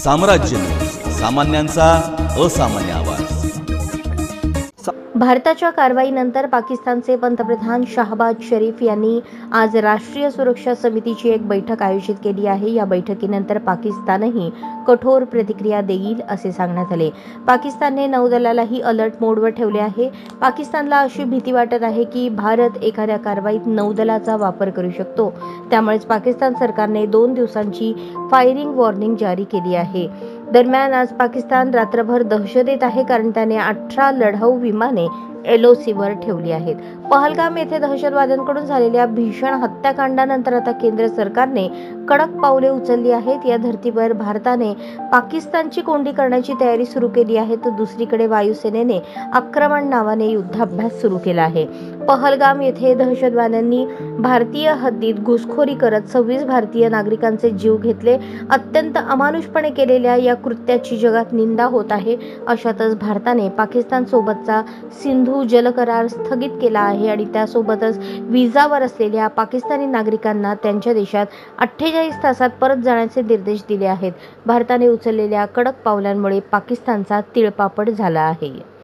साम्राज्य सामान्यांचा असामान्य आवाज। भारताच्या कारवाईनंतर पाकिस्तानचे पंतप्रधान शाहबाज शरीफ यांनी आज राष्ट्रीय सुरक्षा समितीची एक बैठक आयोजित केली आहे। या बैठकीनंतर पाकिस्तानही कठोर प्रतिक्रिया देईल असे सांगण्यात आले। पाकिस्तानने नौदलालाही अलर्ट मोडवर ठेवले आहे। पाकिस्तानला अशी भीती वाटत आहे की भारत एखाद्या कारवाईत नौदलाचा वापर करू शकतो। त्यामुळेच पाकिस्तान सरकारने 2 दिवसांची फायरिंग वॉर्निंग जारी केली आहे। दरम्यान आज पाकिस्तान रात्रभर दहशतीत आहे, कारण त्याने 18 लढाऊ विमाने LOCवर ठेवली आहेत। पहलगाम येथे दहशतवाद्यांकडून झालेल्या भीषण हत्याकांडानंतर आता केंद्र सरकारने कडक पावले उचलली आहेत। या धर्तीवर भारताने पाकिस्तानची कोंडी करण्याची तयारी सुरू केली आहे, तर दुसरीकडे वायुसेनेने आक्रमण नावाने युद्धाभ्यास सुरू केला आहे। पहलगाम येथे दहशतवाद्यांनी भारतीय हद्दीत घुसखोरी करत 26 भारतीय नागरिकांचे जीव घेतले। अत्यंत अमानुषपणे केलेल्या या कृत्याची जगात निंदा होत आहे। अशातच भारताने पाकिस्तान सोबतचा सिंधू जल करार स्थगित केला आहे आणि त्यासोबतच व्हिसावर असलेल्या पाकिस्तानी नागरिकांना त्यांच्या देशात 48 तासात परत जाण्याचे निर्देश दिले आहेत। भारताने उचललेल्या कडक पावलांमुळे पाकिस्तानचा तिळपापड झाला आहे।